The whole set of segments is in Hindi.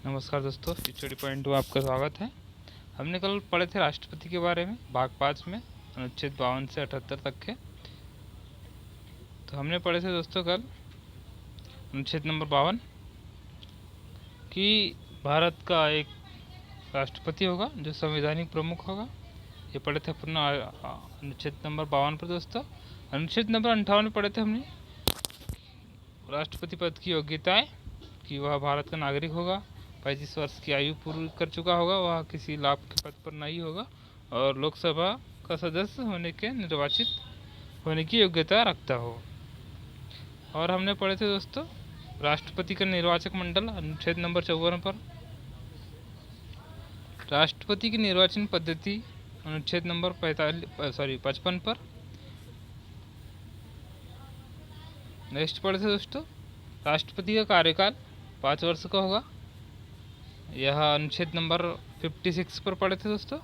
नमस्कार दोस्तों, स्टडी पॉइंट में आपका स्वागत है। हमने कल पढ़े थे राष्ट्रपति के बारे में, भाग 5 में अनुच्छेद 52 से 78 तक के। तो हमने पढ़े थे दोस्तों कल अनुच्छेद नंबर 52 कि भारत का एक राष्ट्रपति होगा जो संवैधानिक प्रमुख होगा। ये पढ़े थे अपना अनुच्छेद नंबर 52 पर दोस्तों। अनुच्छेद नंबर 58 में पढ़े थे हमने राष्ट्रपति पद की योग्यताएं कि वह भारत का नागरिक होगा, 35 वर्ष की आयु पूरी कर चुका होगा, वह किसी लाभ के पद पर नहीं होगा और लोकसभा का सदस्य होने के निर्वाचित होने की योग्यता रखता हो। और हमने पढ़े थे दोस्तों राष्ट्रपति का निर्वाचक मंडल अनुच्छेद नंबर 54 पर, राष्ट्रपति की निर्वाचन पद्धति अनुच्छेद नंबर 55 पर। नेक्स्ट पढ़े थे दोस्तों राष्ट्रपति का कार्यकाल 5 वर्ष का होगा, यह अनुच्छेद नंबर 56 पर पढ़े थे दोस्तों।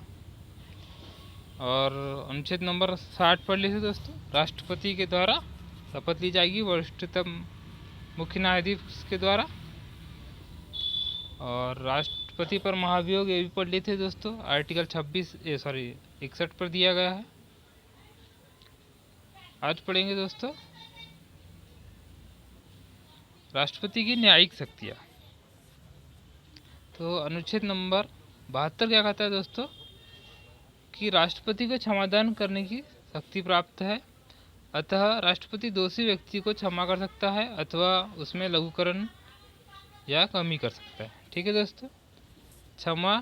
और अनुच्छेद नंबर 60 पढ़ लिए थे दोस्तों, राष्ट्रपति के द्वारा शपथ ली जाएगी वरिष्ठतम मुख्य न्यायाधीश के द्वारा। और राष्ट्रपति पर महाभियोग ये भी पढ़ लिए थे दोस्तों, आर्टिकल 61 पर दिया गया है। आज पढ़ेंगे दोस्तों राष्ट्रपति की न्यायिक शक्तियाँ। तो अनुच्छेद नंबर 72 क्या कहता है दोस्तों कि राष्ट्रपति को क्षमादान करने की शक्ति प्राप्त है, अतः राष्ट्रपति दोषी व्यक्ति को क्षमा कर सकता है अथवा उसमें लघुकरण या कमी कर सकता है। ठीक है दोस्तों, क्षमा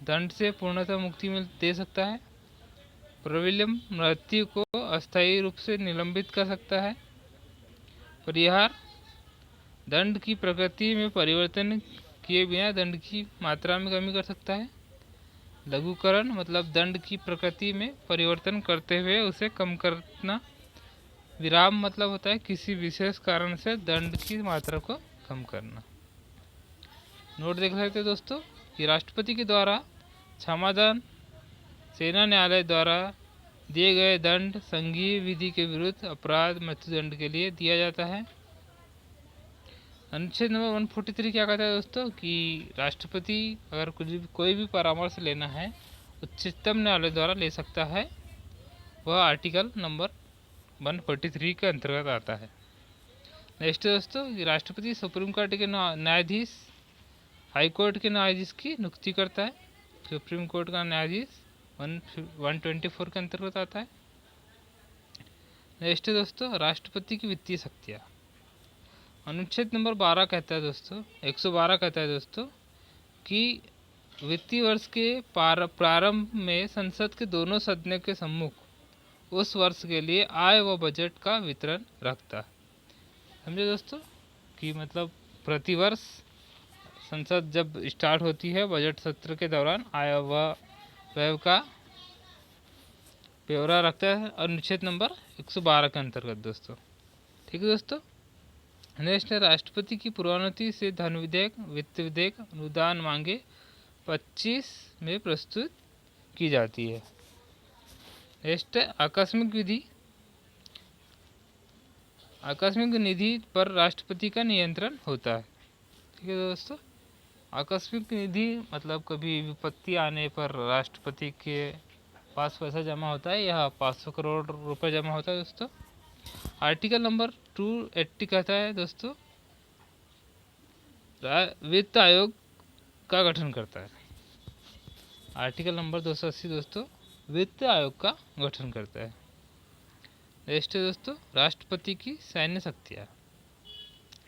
दंड से पूर्णतः मुक्ति दे सकता है, प्रविलंब मृत्यु को अस्थायी रूप से निलंबित कर सकता है, परिहार दंड की प्रकृति में परिवर्तन किए बिना दंड की मात्रा में कमी कर सकता है, लघुकरण मतलब दंड की प्रकृति में परिवर्तन करते हुए उसे कम करना, विराम मतलब होता है किसी विशेष कारण से दंड की मात्रा को कम करना। नोट देख सकते हैं दोस्तों कि राष्ट्रपति के द्वारा क्षमादान सेना न्यायालय द्वारा दिए गए दंड संघीय विधि के विरुद्ध अपराध मृत्युदंड के लिए दिया जाता है। अनुच्छेद नंबर 143 क्या कहता है दोस्तों कि राष्ट्रपति अगर कोई भी परामर्श लेना है उच्चतम न्यायालय द्वारा ले सकता है, वह आर्टिकल नंबर 143 के अंतर्गत आता है। नेक्स्ट दोस्तों राष्ट्रपति सुप्रीम कोर्ट के न्यायाधीश, हाई कोर्ट के न्यायाधीश की नियुक्ति करता है। सुप्रीम कोर्ट का न्यायाधीश 124 के अंतर्गत आता है। नेक्स्ट दोस्तों राष्ट्रपति की वित्तीय शक्तियाँ। अनुच्छेद नंबर 12 कहता है दोस्तों 112 कहता है दोस्तों कि वित्तीय वर्ष के प्रारंभ में संसद के दोनों सदनों के सम्मुख उस वर्ष के लिए आय व बजट का वितरण रखता है। समझे दोस्तों कि मतलब प्रतिवर्ष संसद जब स्टार्ट होती है बजट सत्र के दौरान आय व व्यय का ब्यौरा रखता है अनुच्छेद नंबर 112 के अंतर्गत दोस्तों। ठीक है दोस्तों, नेक्स्ट है राष्ट्रपति की पूर्वोन्नति से धन विधेयक, वित्त विधेयक, अनुदान मांगे 25 में प्रस्तुत की जाती है। नेक्स्ट है आकस्मिक विधि, आकस्मिक निधि पर राष्ट्रपति का नियंत्रण होता है। ठीक है दोस्तों, आकस्मिक निधि मतलब कभी विपत्ति आने पर राष्ट्रपति के पास पैसा जमा होता है, यह 500 करोड़ रुपए जमा होता है दोस्तों। आर्टिकल नंबर 280 कहता है दोस्तों वित्त आयोग का गठन करता है। आर्टिकल नंबर 280 दोस्तों वित्त आयोग का गठन करता है। नेक्स्ट दोस्तों राष्ट्रपति की सैन्य शक्तियाँ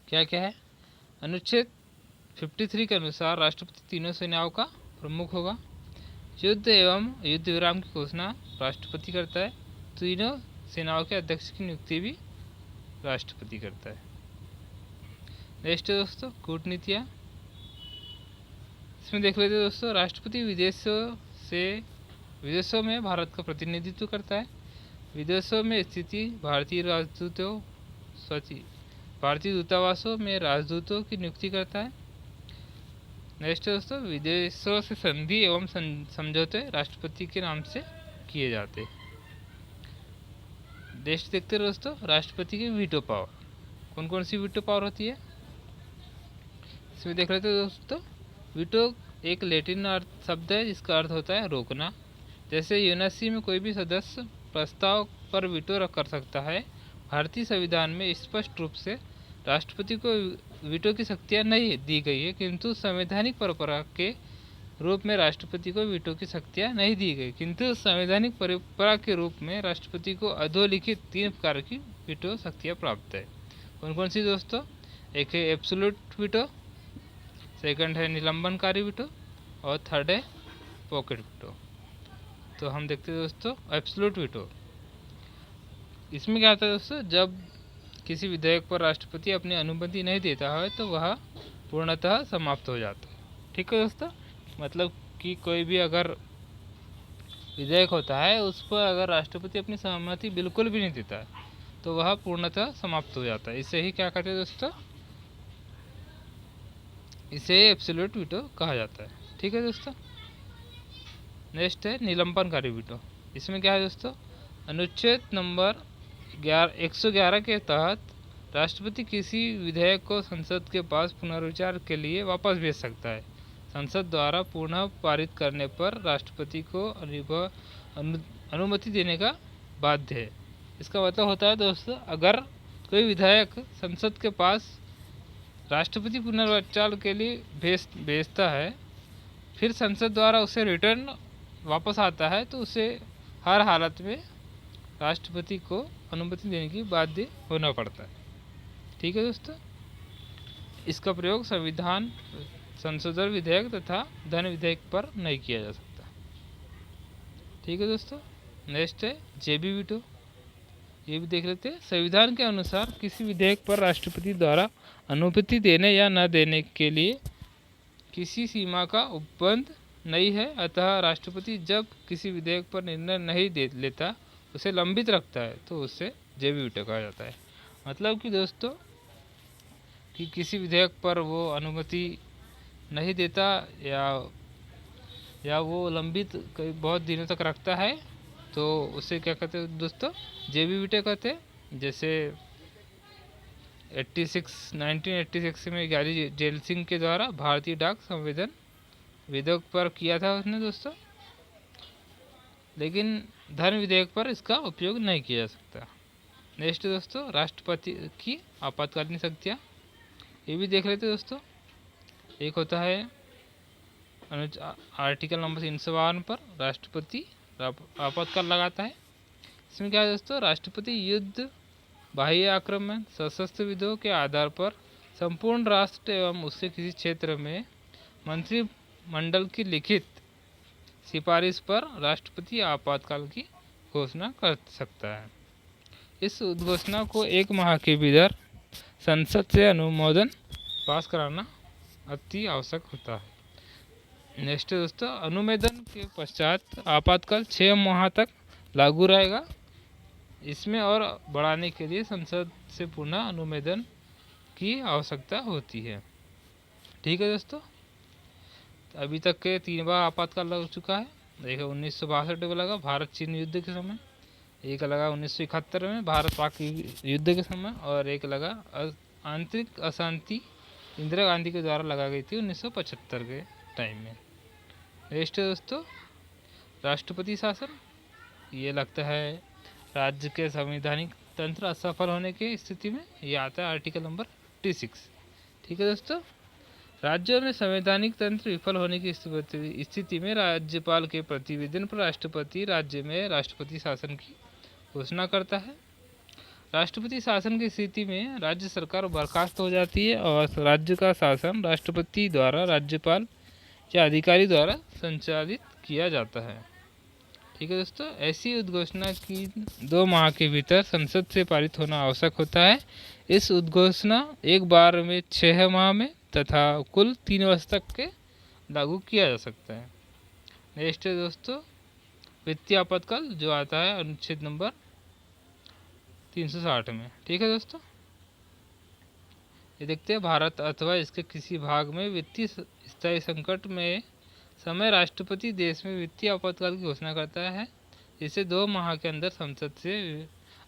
क्या क्या है। अनुच्छेद 53 के अनुसार राष्ट्रपति तीनों सेनाओं का प्रमुख होगा। युद्ध एवं युद्ध विराम की घोषणा राष्ट्रपति करता है। तीनों सेनाओं के अध्यक्ष की नियुक्ति भी राष्ट्रपति करता है। नेक्स्ट दोस्तों कूटनीतियाँ, इसमें देख लेते दोस्तों राष्ट्रपति विदेशों में भारत का प्रतिनिधित्व करता है। विदेशों में स्थिति भारतीय दूतावासों में राजदूतों की नियुक्ति करता है। नेक्स्ट दोस्तों विदेशों से संधि एवं समझौते राष्ट्रपति के नाम से किए जाते हैं। नेक्स्ट देखते हैं दोस्तों राष्ट्रपति की वीटो पावर, कौन कौन सी वीटो पावर होती है इसमें देख लेते हैं दोस्तों। वीटो एक लैटिन अर्थ शब्द है जिसका अर्थ होता है रोकना। जैसे यूएनएससी में कोई भी सदस्य प्रस्ताव पर वीटो कर सकता है, भारतीय संविधान में स्पष्ट रूप से राष्ट्रपति को वीटो की शक्तियाँ नहीं दी गई है, किंतु संवैधानिक परंपरा के रूप में राष्ट्रपति को वीटो की शक्तियाँ नहीं दी गई, किंतु संवैधानिक परंपरा के रूप में राष्ट्रपति को अधोलिखित 3 प्रकार की वीटो शक्तियाँ प्राप्त है। कौन कौन सी दोस्तों? एक है एब्सोल्यूट वीटो, सेकंड है निलंबनकारी वीटो और थर्ड है पॉकेट वीटो। तो हम देखते हैं दोस्तों एब्सोल्यूट वीटो। इसमें क्या होता है दोस्तों, जब किसी विधेयक पर राष्ट्रपति अपनी अनुमति नहीं देता है तो वह पूर्णतः समाप्त हो जाता है। ठीक है दोस्तों, मतलब कि कोई भी अगर विधेयक होता है उस पर अगर राष्ट्रपति अपनी सहमति बिल्कुल भी नहीं देता है तो वह पूर्णतः समाप्त हो जाता है। इसे ही क्या कहते हैं दोस्तों? इसे एब्सोल्यूट वीटो कहा जाता है। ठीक है दोस्तों, नेक्स्ट है निलंबनकारी वीटो। इसमें क्या है दोस्तों, अनुच्छेद नंबर 111 के तहत राष्ट्रपति किसी विधेयक को संसद के पास पुनर्विचार के लिए वापस भेज सकता है। संसद द्वारा पुनः पारित करने पर राष्ट्रपति को अनुमति देने का बाध्य है। इसका मतलब होता है दोस्तों, अगर कोई विधेयक संसद के पास राष्ट्रपति पुनर्विचार के लिए भेजता है, फिर संसद द्वारा उसे रिटर्न वापस आता है, तो उसे हर हालत में राष्ट्रपति को अनुमति देने की बाध्य होना पड़ता है। ठीक है दोस्तों, इसका प्रयोग संविधान संशोधन विधेयक तथा धन विधेयक पर नहीं किया जा सकता। ठीक है दोस्तों, नेक्स्ट है जेबी वीटो। ये भी देख लेते हैं। संविधान के अनुसार किसी विधेयक पर राष्ट्रपति द्वारा अनुमति देने या न देने के लिए किसी सीमा का उपबंध नहीं है, अतः राष्ट्रपति जब किसी विधेयक पर निर्णय नहीं लेता, उसे लंबित रखता है, तो उसे जेबी वीटो कहा जाता है। मतलब कि दोस्तों कि किसी विधेयक पर वो अनुमति नहीं देता या वो लंबित कई बहुत दिनों तक रखता है, तो उसे क्या कहते हैं दोस्तों? जेबी वीटो कहते हैं। जैसे 1986 में जारी जेल सिंह के द्वारा भारतीय डाक संविधान विधेयक पर किया था उसने दोस्तों, लेकिन धन विधेयक पर इसका उपयोग नहीं किया जा सकता। नेक्स्ट दोस्तों, राष्ट्रपति की आपातकालीन शक्तियाँ। ये भी देख लेते दोस्तों। एक होता है आर्टिकल नंबर 352 पर राष्ट्रपति आपातकाल लगाता है। इसमें क्या है दोस्तों, राष्ट्रपति युद्ध, बाह्य आक्रमण, सशस्त्र विद्रोह के आधार पर संपूर्ण राष्ट्र एवं उससे किसी क्षेत्र में मंत्रिमंडल की लिखित सिफारिश पर राष्ट्रपति आपातकाल की घोषणा कर सकता है। इस उद्घोषणा को 1 माह के भीतर संसद से अनुमोदन पास कराना अति आवश्यक होता है। नेक्स्ट दोस्तों, अनुमोदन के पश्चात आपातकाल 6 माह तक लागू रहेगा। इसमें और बढ़ाने के लिए संसद से पुनः अनुमोदन की आवश्यकता होती है। ठीक है दोस्तों, अभी तक के 3 बार आपातकाल लग चुका है। एक 1962 में लगा भारत चीन युद्ध के समय, एक लगा 1971 में भारत पाक युद्ध के समय, और एक लगा आंतरिक अशांति इंदिरा गांधी के द्वारा लगा गई थी 1975 के टाइम में। नेक्स्ट दोस्तों, राष्ट्रपति शासन। ये लगता है राज्य के संवैधानिक तंत्र असफल होने की स्थिति में ये आता है आर्टिकल नंबर 86। ठीक है दोस्तों, राज्यों में संवैधानिक तंत्र विफल होने की स्थिति में राज्यपाल के प्रतिवेदन पर राष्ट्रपति राज्य में राष्ट्रपति शासन की घोषणा करता है। राष्ट्रपति शासन की स्थिति में राज्य सरकार बर्खास्त हो जाती है और राज्य का शासन राष्ट्रपति द्वारा राज्यपाल या अधिकारी द्वारा संचालित किया जाता है। ठीक है दोस्तों, ऐसी उद्घोषणा की 2 माह के भीतर संसद से पारित होना आवश्यक होता है। इस उद्घोषणा एक बार में 6 माह में तथा कुल 3 वर्ष तक के लागू किया जा सकता है। नेक्स्ट दोस्तों, वित्तीय आपातकाल जो आता है अनुच्छेद नंबर 360 में। ठीक है दोस्तों, ये देखते हैं। भारत अथवा इसके किसी भाग में वित्तीय स्थायी संकट में समय राष्ट्रपति देश में वित्तीय आपातकाल की घोषणा करता है, जिसे 2 माह के अंदर संसद से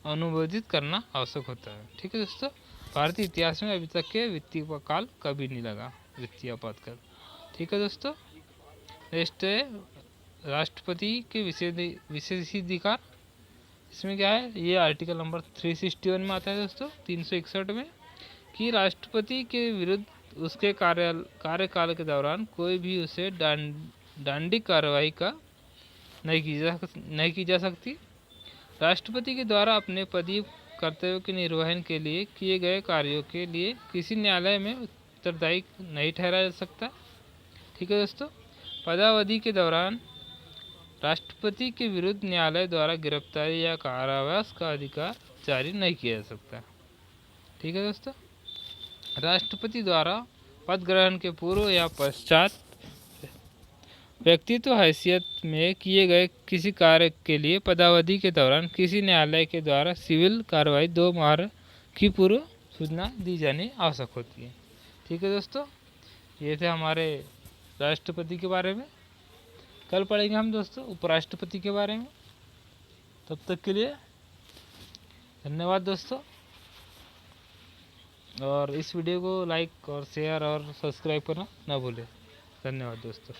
अनुमोदित करना आवश्यक होता है। ठीक है दोस्तों, भारतीय इतिहास में अभी तक के वित्तीय काल कभी नहीं लगा वित्तीय आपातकाल। ठीक है दोस्तों। नेक्स्ट है राष्ट्रपति के विशेषाधिकार। इसमें क्या है, ये आर्टिकल नंबर 361 में आता है दोस्तों, 361 में, कि राष्ट्रपति के विरुद्ध उसके कार्यकाल के दौरान कोई भी उसे दंडिक कार्रवाई का नहीं की जा सकती। राष्ट्रपति के द्वारा अपने पदीय कर्तव्यों के निर्वहन के लिए किए गए कार्यों के लिए किसी न्यायालय में उत्तरदायी नहीं ठहराया जा सकता। ठीक है दोस्तों। पदावधि के दौरान राष्ट्रपति के विरुद्ध न्यायालय द्वारा गिरफ्तारी या कारावास का अधिकार जारी नहीं किया जा सकता। ठीक है दोस्तों। राष्ट्रपति द्वारा पद ग्रहण के पूर्व या पश्चात व्यक्तित्व हैसियत में किए गए किसी कार्य के लिए पदावधि के दौरान किसी न्यायालय के द्वारा सिविल कार्रवाई 2 माह की पूर्व सूचना दी जानी आवश्यक होती है। ठीक है दोस्तों, ये थे हमारे राष्ट्रपति के बारे में। कल पढ़ेंगे हम दोस्तों उपराष्ट्रपति के बारे में। तब तक के लिए धन्यवाद दोस्तों, और इस वीडियो को लाइक और शेयर और सब्सक्राइब करना ना भूलें। धन्यवाद दोस्तों।